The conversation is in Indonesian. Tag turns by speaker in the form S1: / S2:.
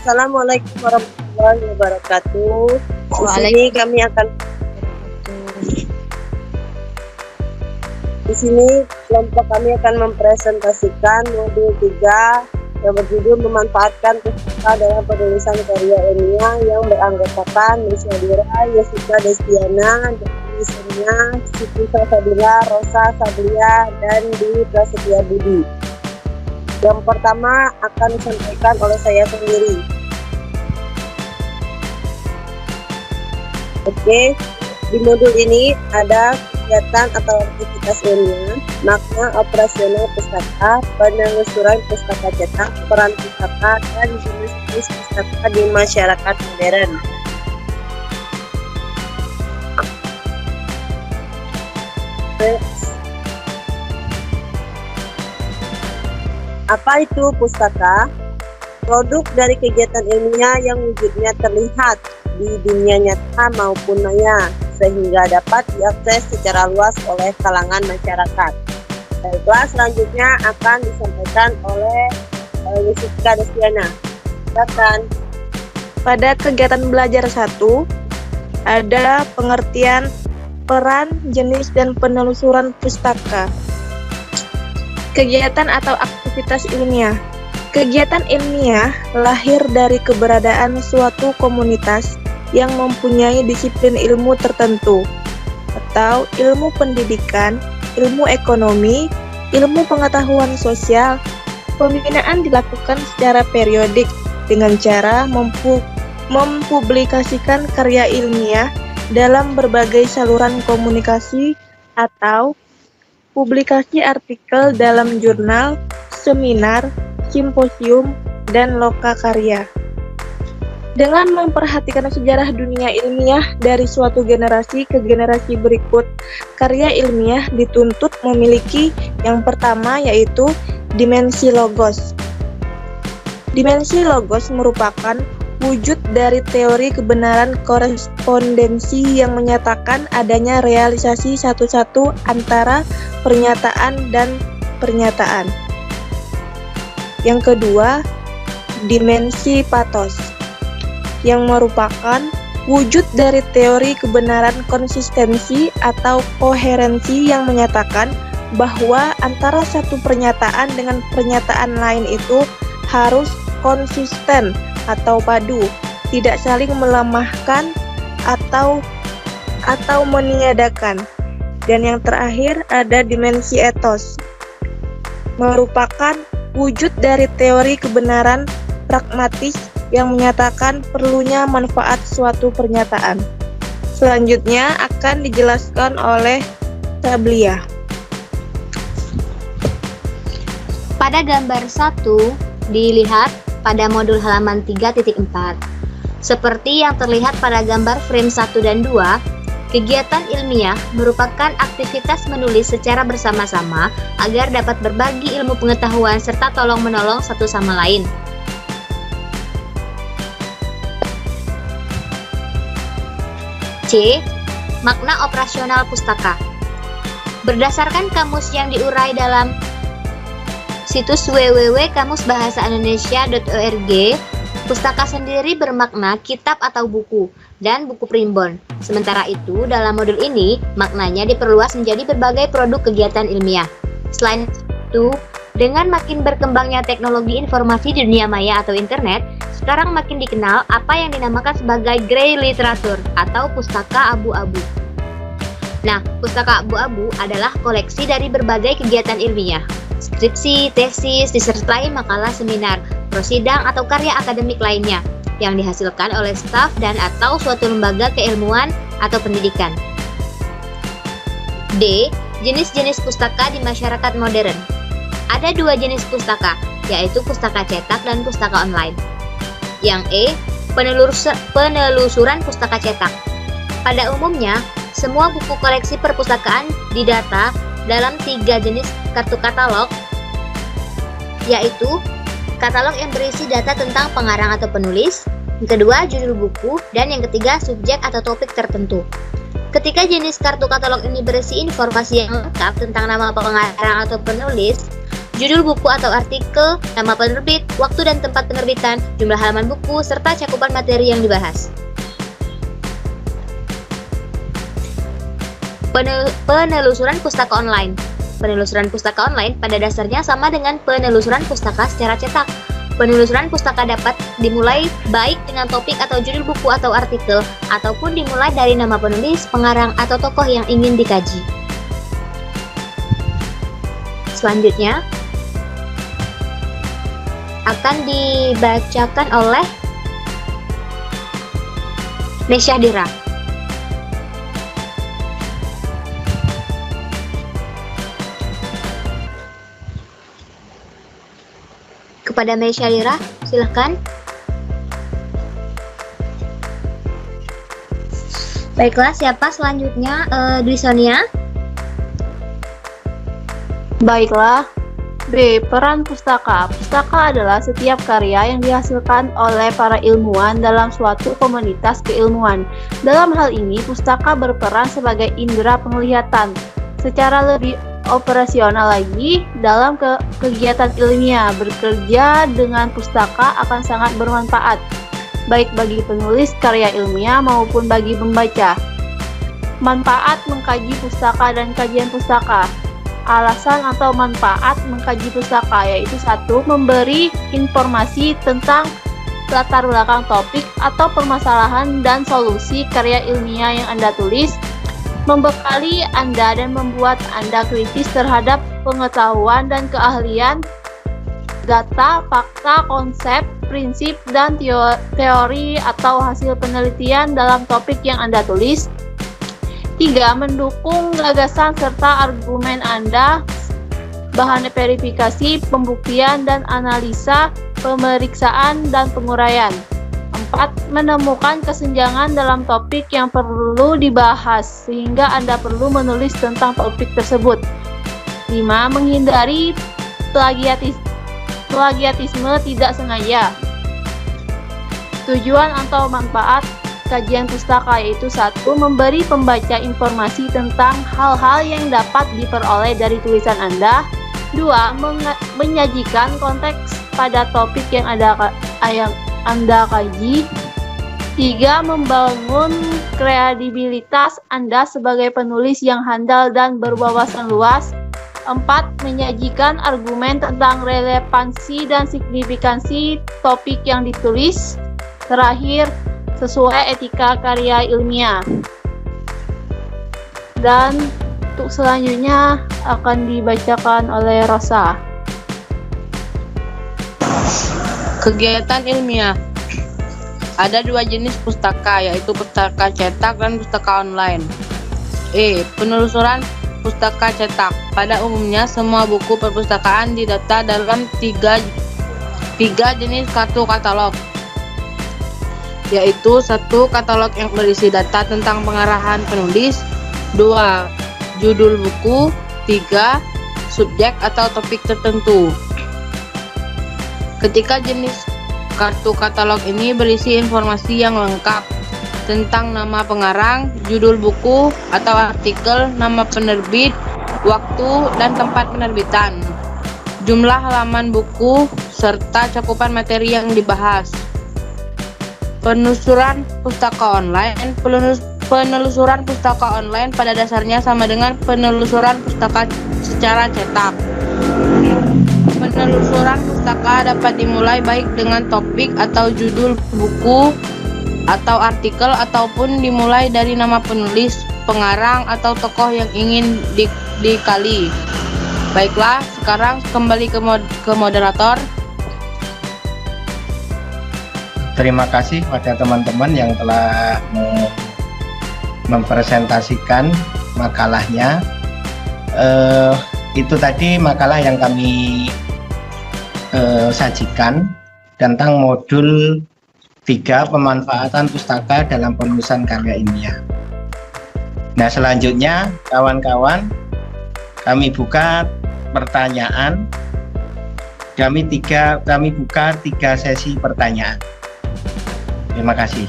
S1: Assalamualaikum warahmatullahi wabarakatuh. Di sini kami akan Di sini kelompok kami akan mempresentasikan modul 3 yang berjudul memanfaatkan pustaka dalam penulisan karya ilmiah yang beranggotakan Miss Nadira, Jessica Destiana, Dani Senia, Siti Salsabila, Rosa Sablia, dan Dwi Prasetya Budi. Yang pertama akan disampaikan oleh saya sendiri. Oke, di modul ini ada kegiatan atau aktivitas ilmiah, makna operasional pustaka, penelusuran pustaka cetak, peran pustaka, dan jenis-jenis pustaka di masyarakat modern. Apa itu pustaka? Produk dari kegiatan ilmiah yang wujudnya terlihat di dunia nyata maupun maya, sehingga dapat diakses secara luas oleh kalangan masyarakat. Baiklah, selanjutnya akan disampaikan oleh Jessica Destiana. Silakan.
S2: Pada kegiatan belajar 1, ada pengertian peran, jenis, dan penelusuran pustaka. Kegiatan atau aktivitas ilmiah. Kegiatan ilmiah lahir dari keberadaan suatu komunitas yang mempunyai disiplin ilmu tertentu, atau ilmu pendidikan, ilmu ekonomi, ilmu pengetahuan sosial. Pembinaan dilakukan secara periodik dengan cara mempublikasikan karya ilmiah dalam berbagai saluran komunikasi atau publikasi artikel dalam jurnal, seminar, simposium, dan lokakarya. Dengan memperhatikan sejarah dunia ilmiah dari suatu generasi ke generasi berikut, karya ilmiah dituntut memiliki yang pertama yaitu dimensi logos. Dimensi logos merupakan wujud dari teori kebenaran korespondensi yang menyatakan adanya realisasi satu-satu antara pernyataan dan pernyataan. Yang kedua, dimensi patos, yang merupakan wujud dari teori kebenaran konsistensi atau koherensi yang menyatakan bahwa antara satu pernyataan dengan pernyataan lain itu harus konsisten atau padu, tidak saling melemahkan atau meniadakan. Dan yang terakhir ada dimensi etos, merupakan wujud dari teori kebenaran pragmatis yang menyatakan perlunya manfaat suatu pernyataan. Selanjutnya akan dijelaskan oleh Sablia.
S3: Pada gambar 1 dilihat pada modul halaman 3.4. Seperti yang terlihat pada gambar frame 1 dan 2, kegiatan ilmiah merupakan aktivitas menulis secara bersama-sama agar dapat berbagi ilmu pengetahuan serta tolong-menolong satu sama lain. C. Makna operasional pustaka. Berdasarkan kamus yang diurai dalam situs www.kamusbahasaindonesia.org, pustaka sendiri bermakna kitab atau buku dan buku primbon. Sementara itu, dalam modul ini, maknanya diperluas menjadi berbagai produk kegiatan ilmiah. Selain itu, dengan makin berkembangnya teknologi informasi di dunia maya atau internet, sekarang makin dikenal apa yang dinamakan sebagai grey literatur atau pustaka abu-abu. Nah, pustaka abu-abu adalah koleksi dari berbagai kegiatan ilmiah, skripsi, tesis, disertai makalah seminar, prosidang atau karya akademik lainnya yang dihasilkan oleh staf dan atau suatu lembaga keilmuan atau pendidikan. D. Jenis-jenis pustaka di masyarakat modern. Ada 2 jenis pustaka, yaitu pustaka cetak dan pustaka online. Yang E. Penelusuran pustaka cetak. Pada umumnya, semua buku koleksi perpustakaan didata dalam 3 jenis kartu katalog, yaitu katalog yang berisi data tentang pengarang atau penulis, yang kedua judul buku, dan yang ketiga subjek atau topik tertentu. Ketika jenis kartu katalog ini berisi informasi yang lengkap tentang nama pengarang atau penulis, judul buku atau artikel, nama penerbit, waktu dan tempat penerbitan, jumlah halaman buku, serta cakupan materi yang dibahas. Penelusuran pustaka online. Penelusuran pustaka online pada dasarnya sama dengan penelusuran pustaka secara cetak. Penelusuran pustaka dapat dimulai baik dengan topik atau judul buku atau artikel, ataupun dimulai dari nama penulis, pengarang, atau tokoh yang ingin dikaji. Selanjutnya akan dibacakan oleh Mesyahdira. Kepada Mesyahdira, silahkan. Baiklah, siapa selanjutnya? Dwi Sonia.
S4: Baiklah. B. Peran pustaka. Pustaka adalah setiap karya yang dihasilkan oleh para ilmuwan dalam suatu komunitas keilmuan. Dalam hal ini, pustaka berperan sebagai indera penglihatan. Secara lebih operasional lagi, dalam kegiatan ilmiah, bekerja dengan pustaka akan sangat bermanfaat, baik bagi penulis karya ilmiah maupun bagi pembaca. Manfaat mengkaji pustaka dan kajian pustaka. Alasan atau manfaat mengkaji pustaka yaitu 1. Memberi informasi tentang latar belakang topik atau permasalahan dan solusi karya ilmiah yang Anda tulis, membekali Anda dan membuat Anda kritis terhadap pengetahuan dan keahlian, data, fakta, konsep, prinsip, dan teori atau hasil penelitian dalam topik yang Anda tulis. 3. Mendukung gagasan serta argumen Anda, bahan verifikasi, pembuktian, dan analisa, pemeriksaan, dan penguraian. 4. Menemukan kesenjangan dalam topik yang perlu dibahas, sehingga Anda perlu menulis tentang topik tersebut. 5. Menghindari plagiatisme tidak sengaja. Tujuan atau manfaat kajian pustaka yaitu 1. Memberi pembaca informasi tentang hal-hal yang dapat diperoleh dari tulisan Anda. 2. Menyajikan konteks pada topik yang Anda kaji. 3. Membangun kredibilitas Anda sebagai penulis yang handal dan berwawasan luas. 4. Menyajikan argumen tentang relevansi dan signifikansi topik yang ditulis. Terakhir, sesuai etika karya ilmiah. Dan untuk selanjutnya akan dibacakan oleh Rosa.
S5: Kegiatan ilmiah. Ada 2 jenis pustaka, yaitu pustaka cetak dan pustaka online. Penelusuran pustaka cetak. Pada umumnya, semua buku perpustakaan didata dalam tiga jenis kartu katalog, yaitu 1. Katalog yang berisi data tentang pengarahan penulis, 2. Judul buku, 3. Subjek atau topik tertentu. Ketika jenis kartu katalog ini berisi informasi yang lengkap tentang nama pengarang, judul buku atau artikel, nama penerbit, waktu dan tempat penerbitan, jumlah halaman buku, serta cakupan materi yang dibahas. Penelusuran pustaka online. Penelusuran pustaka online pada dasarnya sama dengan penelusuran pustaka secara cetak. Penelusuran pustaka dapat dimulai baik dengan topik atau judul buku atau artikel, ataupun dimulai dari nama penulis, pengarang, atau tokoh yang ingin dikali. Baiklah, sekarang kembali ke moderator.
S6: Terima kasih pada teman-teman yang telah mempresentasikan makalahnya. Itu tadi makalah yang kami sajikan tentang modul 3 pemanfaatan pustaka dalam penulisan karya ilmiah. Nah, selanjutnya kawan-kawan, kami buka pertanyaan. Kami buka 3 sesi pertanyaan. Terima kasih.